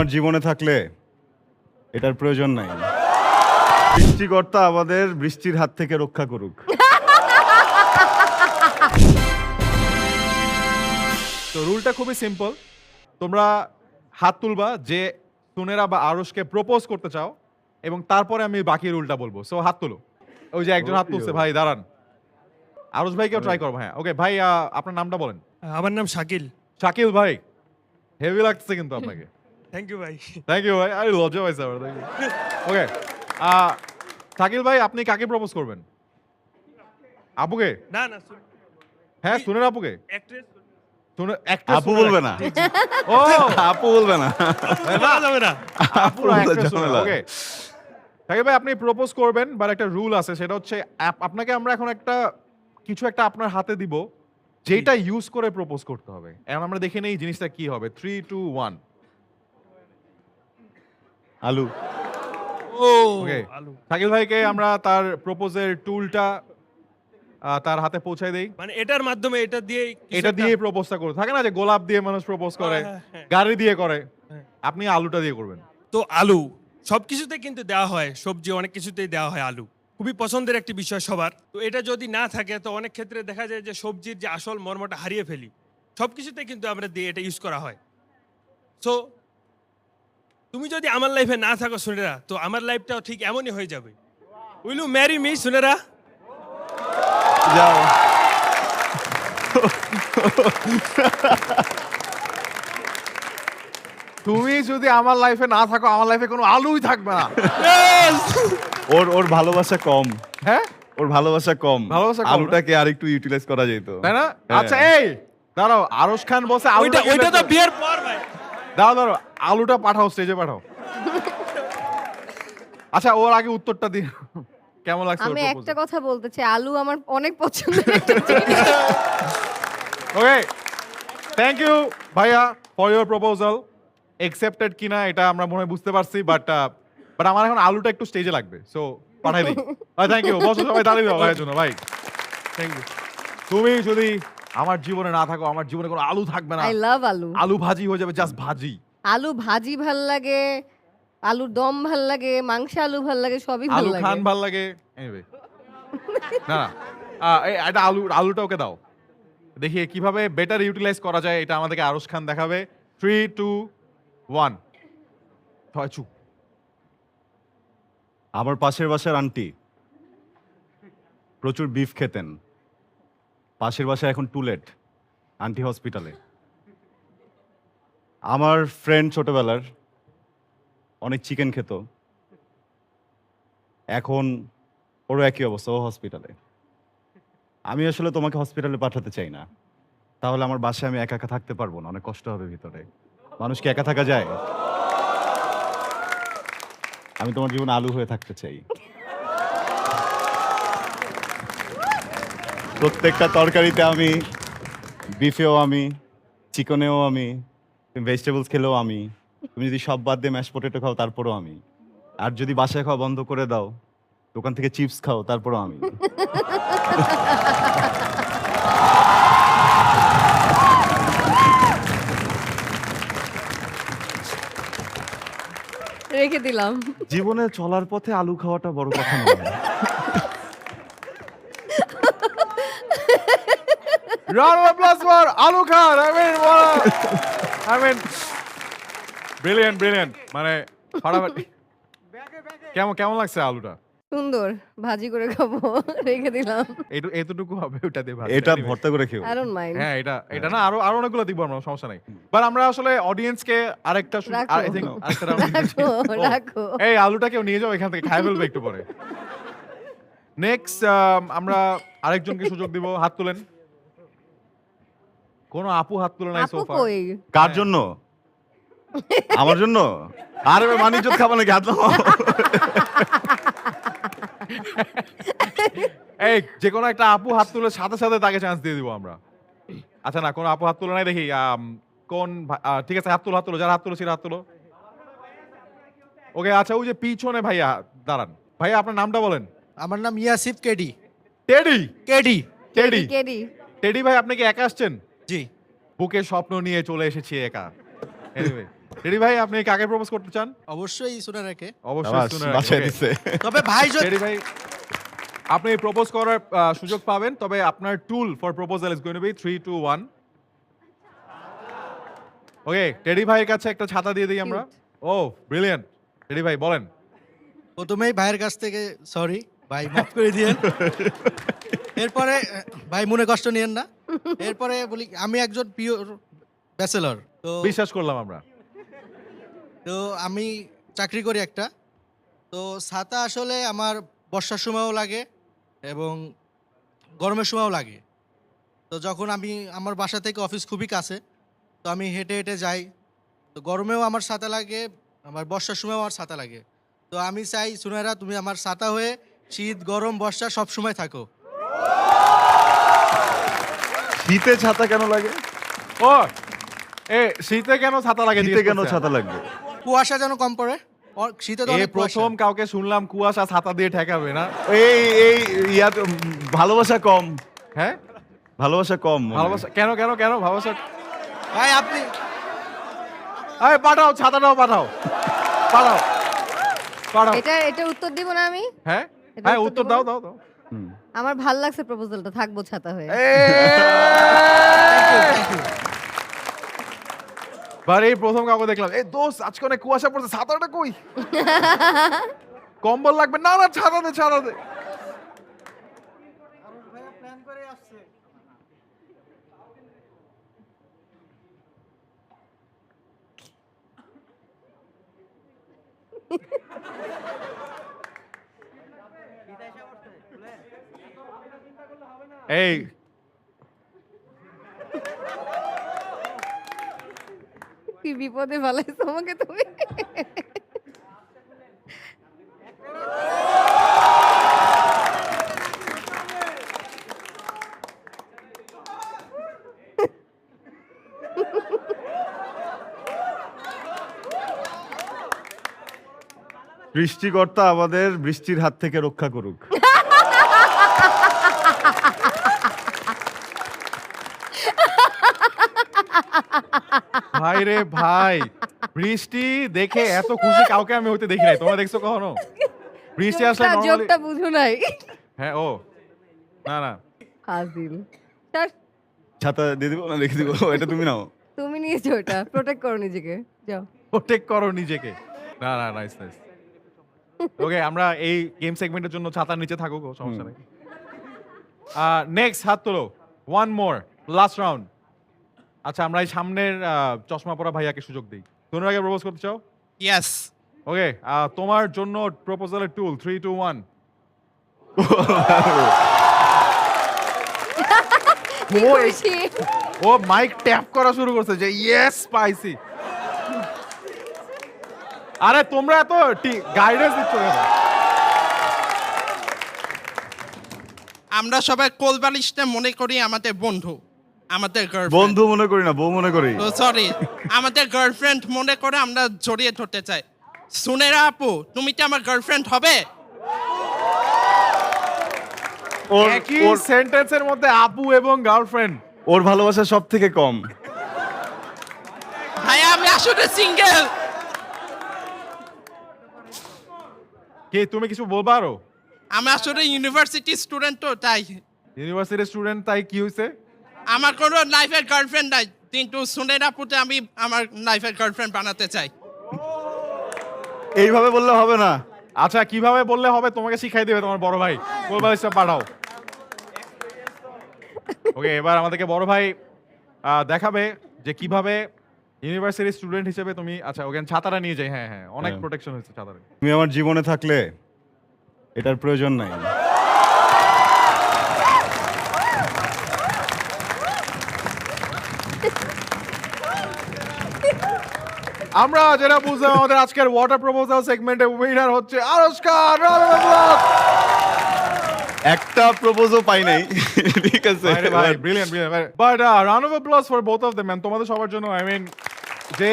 আমার জীবনে থাকলে এটার প্রয়োজন নাই। সৃষ্টিকর্তা আমাদের বৃষ্টির হাত থেকে রক্ষা করুক। তো রুলটা খুবই সিম্পল। তোমরা হাত তুলবা যে সুনেরা বা আরশকে প্রপোজ করতে চাও, এবং তারপরে আমি বাকি রুলটা বলবো। সো হাত তুলো। ওই যে একজন হাত তুলছে, ভাই দাঁড়ান। আরশ ভাইকেও ট্রাই করবো। হ্যাঁ, ওকে ভাই, আপনার নামটা বলেন। আমার নাম শাকিল। শাকিল ভাই, হেভি লাগছে কিন্তু আপনাকে। থ্যাংক ইউ ভাই। থ্যাংক ইউ ভাই, আরে লজ্জা পাইছে আমার। Thank you. ওকে, শাকিল ভাই, আপনি কাকে প্রপোজ করবেন? আপুকে? না না, হ্যাঁ, সুনের আপুকে। অ্যাক্ট্রেস আপু বলবে না, ও আপু বলবে না। বলা যাবে না। আপুর actress সুনেরা, ওকে। শাকিল ভাই, আপনি প্রপোজ করবেন, বাট একটা রুল আছে, সেটা হচ্ছে আপনাকে আমরা এখন কিছু একটা আপনার হাতে দিব, যেটা ইউজ করে প্রপোজ করতে হবে। এখন আমরা দেখে নেই জিনিসটা কি হবে। 3, 2, 1। আলু। ও ওকে, আলু। শাকিল ভাইকে আমরা তার প্রপোজের টুলটা তার হাতে পৌঁছায় দেই। মানে এটার মাধ্যমে এটা দিয়ে এটা দিয়ে প্রপোজটা করে, থাকে না যে গোলাপ দিয়ে মানুষ প্রপোজ করে, হ্যাঁ। গাড়ি দিয়ে করে, হ্যাঁ। আপনি আলুটা দিয়ে করবেন। তো আলু সবকিছুতে কিন্তু দেওয়া হয়, সবজি অনেক কিছুতেই দেওয়া হয় আলু। খুবই পছন্দের একটি বিষয় সবার। তো এটা যদি না থাকে তো অনেক ক্ষেত্রে দেখা যায় যে সবজির যে আসল মর্মটা হারিয়ে ফেলি। সবকিছুতে কিন্তু আমরা দিয়ে এটা ইউজ করা হয়। সো তুমি যদি আমার লাইফে না থাকো সুনেরা, তো আমার লাইফটাও ঠিক এমনই হয়ে যাবে। Will you marry me Sunera? যাও। তুমি যদি আমার লাইফে না থাকো, আমার লাইফে কোনো আলুই থাকবে না। ওর ভালোবাসা কম। হ্যাঁ, ওর ভালোবাসা কম। ভালোবাসা কম না? আলুটাকে আরেকটু ইউটিলাইজ করা যেত, তাই না? হ্যাঁ। আচ্ছা, এই দাঁড়াও, আরশ খান বসে ওইটা ওইটা তো বিয়ের পর ভাই। দাঁড়াও, আলুটা পাঠাও, স্টেজে পাঠাও। আচ্ছা, ওর আগে উত্তরটা দিন। কেমন লাগছে? আমি একটা কথা বলতে চাই, আলু আমার অনেক পছন্দের একটা জিনিস। ওকে, থ্যাংক ইউ ভাইয়া ফর ইওর প্রপোজাল। একসেপ্টেড কিনা এটা আমরা মনে হয় বুঝতে পারছি, বাট আমার এখন আলুটা একটু স্টেজে লাগবে, সো পাঠাই দিই। Thank you. বসো সবাই, দাঁড়িয়ে দাও ভাইয়ের জন্য। ভাই থ্যাংক ইউ। তুমি যদি আমার জীবনে না থাকো, আমার জীবনে কোনো আলু থাকবে না। আই লাভ আলু। আলু ভাজি হয়ে যাবে, জাস্ট ভাজি। আলু ভাজি ভাল লাগে, আলুর দম ভাল লাগে, মাংস আলু ভাল লাগে, সবই ভাল আলু লাগে। খান ভাল লাগে। Anyway, না না, এটা আলুটা ওকে দাও, দেখি কিভাবে বেটার ইউটিলাইজ করা যায়। এটা আমাদেরকে আরশ খান দেখাবে। 3, 2, 1। চুপ। আমার পাশের বাসার আন্টি প্রচুর বিফ খেতেন। পাশের বাসায় এখন টুলেট, আন্টি হসপিটালে। আমার ফ্রেন্ড ছোটবেলার অনেক চিকেন খেত, এখন ওরও একই অবস্থা, ও হসপিটালে। আমি আসলে তোমাকে হসপিটালে পাঠাতে চাই না, তাহলে আমার বাসায় আমি একা একা থাকতে পারবো না, অনেক কষ্ট হবে ভিতরে। মানুষ কি একা থাকা যায়? আমি তোমার জীবনে আলু হয়ে থাকতে চাই। প্রত্যেকটা তরকারিতে আমি, বিফেও আমি, চিকেনেও আমি, তুমি ভেজিটেবলস খেলেও আমি, তুমি যদি সব বাদ দিয়ে ম্যাশ পটেটো খাও তারপরও আমি, আর যদি বাসায় খাওয়া বন্ধ করে দাও, দোকান থেকে চিপস খাও তারপরও আমি। রেখে দিলাম। জীবনে চলার পথে আলু খাওয়াটা বড় কথা নয়। Round of applause for আলু খান। I mean, brilliant. মানে ফাটাফাটি। কেমন লাগছে আলুটা? সুন্দর, ভাজি করে খাবো। রেখে দিলাম। এতটুকু হবে, ওটা দিয়ে ভাত। এটা ভর্তা করে খেও। I don't mind. হ্যাঁ, এটা না, আরো অনেকগুলো দিব আমরা, সমস্যা নাই। বাট আমরা আসলে অডিয়েন্সকে আরেকটা রাখো। আরেকটা round দিচ্ছি। রাখো। এই আলুটা কেউ নিয়ে যাও এখান থেকে, খাই ফেলবে একটু পরে। নেক্সট আমরা আরেকজনকে সুযোগ দিব। হাত তুলেন। কোন আপু হাত তুলে নাই আপু সোফা। কই? কার জন্য? আমার জন্য? আরে ভাই, মানিজ্য খাবো নাকি? হাত নামাও। এই যে কোনো একটা আপু হাত তুলে সাথে সাথে তাকে চান্স দিয়ে দিব আমরা। আচ্ছা না, কোন আপু হাত তুলে নাই দেখি। ঠিক আছে, হাত তুলো, যারা হাত তুলো সেটা হাত তুলো। ওকে, আচ্ছা, ওই যে পিছনে ভাইয়া দাঁড়ান। ভাইয়া আপনার নামটা বলেন। আমার নাম Yasif K D. Teddy. K D. Teddy. K D. Teddy ভাই, আপনি কি একা আসছেন? জি। বুকে স্বপ্ন নিয়ে চলে এসেছি একা। এনিওয়ে টেডি ভাই আপনি কাকে প্রপোজ করতে চান? অবশ্যই সুনারাকে। অবশ্যই আবার সুনার বাসায় okay. দিছে তবে ভাই যদি টেডি ভাই আপনি প্রপোজ করার সুযোগ পাবেন, তবে আপনার tool for proposal is going to be 3 2 1। Okay, Teddy ভাইয়ের কাছে একটা ছাতা দিয়ে দিই আমরা। ও ব্রিলিয়ান্ট, টেডি ভাই বলেন। প্রথমেই ভাইয়ের কাছ থেকে সরি ভাই, মাফ করে দিয়েন। এরপরে ভাই মনে কষ্ট নিয়েন না। এরপরে বলি আমি একজন পিওর ব্যাচেলর, তো বিশ্বাস করলাম আমরা। তো আমি চাকরি করি একটা। তো ছাতা আসলে আমার বর্ষার সময়ও লাগে এবং গরমের সময়ও লাগে। তো যখন আমি আমার বাসা থেকে অফিস খুবই কাছে, তো আমি হেঁটে হেঁটে যাই। তো গরমেও আমার ছাতা লাগে, আমার বর্ষার সময়ও আমার ছাতা লাগে। তো আমি চাই সুনাইরা তুমি আমার ছাতা হয়ে শীত গরম বর্ষা সব সময় থাকো। শীতে ছাতা কেন লাগে? ও শীতে কেন ছাতা লাগে? শীতে জিজ্ঞেস কেন করছে। ছাতা লাগবে? কুয়াশা যেন কম পড়ে। শীতে তো এই অনেক কুয়াশা। প্রথম কাউকে শুনলাম কুয়াশা ছাতা দিয়ে ঠেকাবে না। এই এই ইয়াতে ভালোবাসা কম, হ্যাঁ ভালোবাসা কম মনে হয়। ভালোবাসা কেন কেন কেন ভালোবাসা? ভাই আপনি এই পাঠাও, ছাতাটাও পাঠাও, পাঠাও পাঠাও। এটা উত্তর দিব না আমি। হ্যাঁ এটা হ্যাঁ, উত্তর উত্তর দিব? দাও দাও দাও। হুম। আমার ভাল লাগছে প্রপোজালটা, থাকবো ছাতা হয়ে। বারে এই প্রথম কাউকে দেখলাম, এই দোস্ত আজকে অনেক কুয়াশা পড়ছে, ছাতাটা কই? কম্বল লাগবে? না না, ছাতা দে ছাতা দে। এই কি বিপদে ফেলাইছো আমাকে তুমি। সৃষ্টিকর্তা আমাদের বৃষ্টির হাত থেকে রক্ষা করুক। ভাই রে ভাই, বৃষ্টি দেখে এত খুশি কাউকে আমি হইতে দেখি নাই। তোমরা দেখছো কখনো বৃষ্টি আসলে? জোকটা- নরমালি জোকটা বুঝো নাই। হ্যাঁ ও না না, হাজিল স্যার, ছাতা দিয়ে দিব না রেখে দিব? এটা তুমি নাও। তুমি নিয়েছো ওটা, প্রোটেক্ট করো নিজেকে, যাও। প্রোটেক্ট করো নিজেকে। না না, নাইস নাইস। ওকে, আমরা এই গেম সেগমেন্টের জন্য ছাতার নিচে থাকুক, সমস্যা নেই। নেক্সট হাত তোলো, ওয়ান মোর, লাস্ট রাউন্ড। আচ্ছা, আমরা এই সামনের চশমা পরা ভাইয়াকে সুযোগ দিই। তোমরা আগে প্রপোজ করতে চাও? ইয়েস। ওকে, তোমার জন্য প্রপোজালের টুল 3 2 1। কি ও, খুশি। ও মাইক ট্যাপ করা শুরু করছে যে ইয়েস পাইছি। আরে তোমরা এত গাইডেন্স দিচ্ছ কেন? আমরা সবাই কোলবালিশটা মনে করি আমাদের বন্ধু, আমাদের গার্লফ্রেন্ড। বন্ধু মনে করি না, বউ মনে করি। তো সরি, আমাদের গার্লফ্রেন্ড মনে করে আমরা জড়িয়ে ধরতে চাই। সুনেরা আপু, তুমি কি আমার গার্লফ্রেন্ড হবে? ওর একই ওর সেন্টেন্সের মধ্যে আপু এবং গার্লফ্রেন্ড। ওর ভালোবাসা সব থেকে কম। ভাইয়া আমি আসলে সিঙ্গেল। কে তুমি কিছু বলবা আরো? আমি আসলে ইউনিভার্সিটি স্টুডেন্ট, তো তাই ইউনিভার্সিটির স্টুডেন্ট, তাই কি হয়েছে? আমার কোনো লাইফের গার্লফ্রেন্ড নাই, কিন্তু সুনেরা আপুতে আমি আমার লাইফের গার্লফ্রেন্ড বানাতে চাই। এইভাবে বললে হবে না। আচ্ছা, কিভাবে বললে হবে তোমাকে শিখাই দেবে তোমার বড় ভাই। কোলবালিশটা পাঠাও। ওকে, এবার আমাদেরকে বড় ভাই দেখাবে যে কিভাবে ইউনিভার্সিটি স্টুডেন্ট হিসেবে তুমি। আচ্ছা, ওখানে ছাতাটা নিয়ে যাই। হ্যাঁ হ্যাঁ, অনেক হ্যাঁ। প্রোটেকশন হয়েছে ছাতারে। তুমি আমার জীবনে থাকলে এটার প্রয়োজন নাই। আমরা যেটা বুঝলাম, আমাদের আজকের ওয়াটার প্রপোজাল সেগমেন্টে উইনার হচ্ছে আরস্কার। একটা প্রপোজও পাই নাই। ঠিক আছে ভাই brilliant brilliant, but round of applause for both of them man. তোমাদের সবার জন্য, আই মিন যে